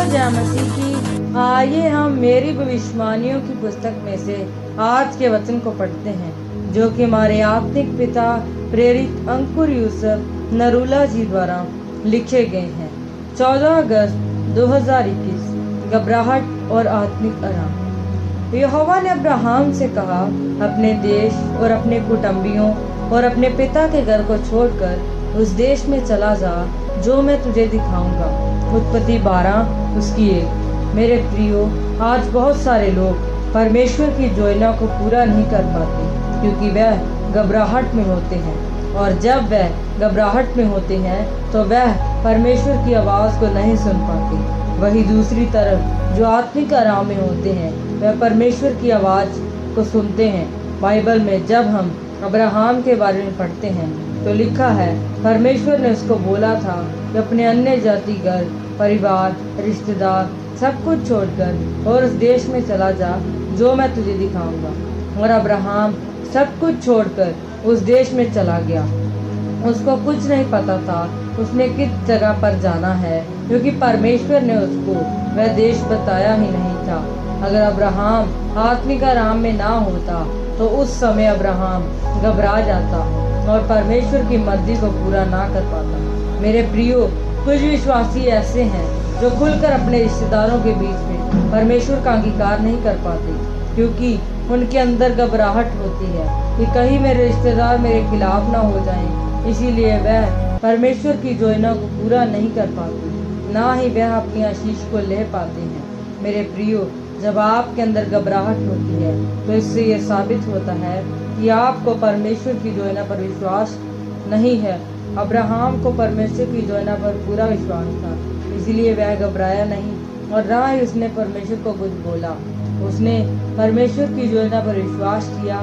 जय मसीह की। आइए हम मेरी भविष्यवाणियों की पुस्तक में से आज के वचन को पढ़ते हैं, जो कि हमारे आत्मिक पिता प्रेरित अंकुर यूसुफ नरूला जी द्वारा लिखे गए हैं। 14 अगस्त 2021। घबराहट और आत्मिक आराम। यहोवा ने अब्राहम से कहा, अपने देश और अपने कुटुंबियों और अपने पिता के घर को छोड़कर उस देश में चला जा जो मैं तुझे दिखाऊंगा। उत्पत्ति 12 उसकी 1। मेरे प्रियो, आज बहुत सारे लोग परमेश्वर की योजना को पूरा नहीं कर पाते क्योंकि वह घबराहट में होते हैं, और जब वह घबराहट में होते हैं तो वह परमेश्वर की आवाज़ को नहीं सुन पाते। वही दूसरी तरफ जो आत्मिक आराम में होते हैं वह परमेश्वर की आवाज़ को सुनते हैं। बाइबल में जब हम अब्राहम के बारे में पढ़ते हैं तो लिखा है, परमेश्वर ने उसको बोला था कि अपने अन्य जाति घर, परिवार, रिश्तेदार सब कुछ छोड़कर और उस देश में चला जा जो मैं तुझे दिखाऊंगा। और अब्राहम सब कुछ छोड़कर उस देश में चला गया। उसको कुछ नहीं पता था उसने किस जगह पर जाना है, क्योंकि परमेश्वर ने उसको वह देश बताया ही नहीं था। अगर अब्राहम आत्मिक आराम में ना होता तो उस समय अब्राहम घबरा जाता और परमेश्वर की मर्जी को पूरा ना कर पाता। मेरे प्रियो, कुछ विश्वासी ऐसे हैं जो खुलकर अपने रिश्तेदारों के बीच में परमेश्वर का अंगीकार नहीं कर पाते, क्योंकि उनके अंदर घबराहट होती है कि कहीं मेरे रिश्तेदार मेरे खिलाफ ना हो जाएं। इसीलिए वह परमेश्वर की योजना को पूरा नहीं कर पाते, ना ही वह अपनी आशीष को ले पाते हैं। मेरे प्रियो, जब आपके अंदर घबराहट होती है तो इससे यह साबित होता है कि आपको परमेश्वर की योजना पर विश्वास नहीं है। अब्राहम को परमेश्वर की योजना पर पूरा विश्वास था, इसलिए वह घबराया नहीं और ना ही उसने परमेश्वर को कुछ बोला। उसने परमेश्वर की योजना पर विश्वास किया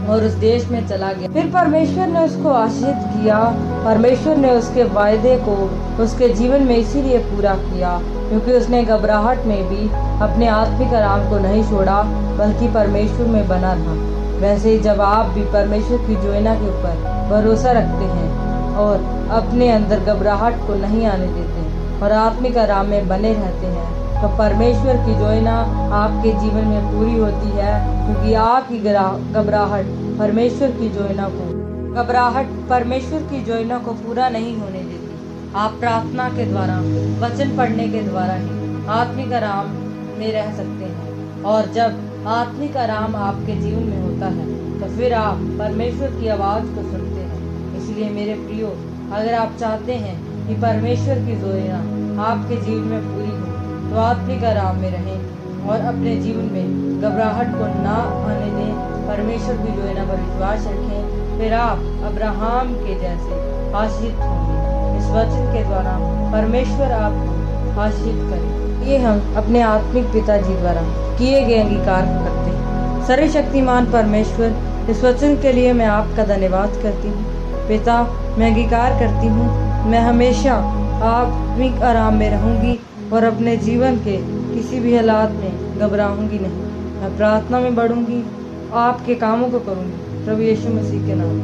और उस देश में चला गया। फिर परमेश्वर ने उसको आशीषित किया। परमेश्वर ने उसके वायदे को उसके जीवन में इसीलिए पूरा किया क्योंकि उसने घबराहट में भी अपने आत्मिक आराम को नहीं छोड़ा, बल्कि परमेश्वर में बना रहा। वैसे ही जब आप भी परमेश्वर की योजना के ऊपर भरोसा रखते हैं और अपने अंदर घबराहट को नहीं आने देते और आत्मिक आराम में बने रहते हैं, तो परमेश्वर की योजना आपके जीवन में पूरी होती है, क्योंकि आपकी घबराहट परमेश्वर की योजना को पूरा नहीं होने देती। आप प्रार्थना के द्वारा, वचन पढ़ने के द्वारा ही आत्मिक आराम में रह सकते हैं, और जब आत्मिक आराम आपके जीवन में होता है तो फिर आप परमेश्वर की आवाज़ को सुनते हैं। इसलिए मेरे प्रियो, अगर आप चाहते हैं कि परमेश्वर की योजना आपके जीवन में पूरी हो तो आत्मिक आराम में रहें और अपने जीवन में घबराहट को ना आने दें। परमेश्वर की योजना पर विश्वास रखें, फिर आप अब्राहम के जैसे आशीषित होंगे। इस वचन के द्वारा परमेश्वर आपको आशीषित करे। ये हम अपने आत्मिक पिताजी द्वारा किए गए अंगीकार करते हैं। सर्वशक्तिमान परमेश्वर, इस वचन के लिए मैं आपका धन्यवाद करती हूँ। पिता, मैं अंगीकार करती हूँ मैं हमेशा आत्मिक आराम में रहूँगी और अपने जीवन के किसी भी हालात में घबराऊंगी नहीं। मैं प्रार्थना में बढ़ूंगी, आपके कामों को करूंगी। प्रभु यीशु मसीह के नाम।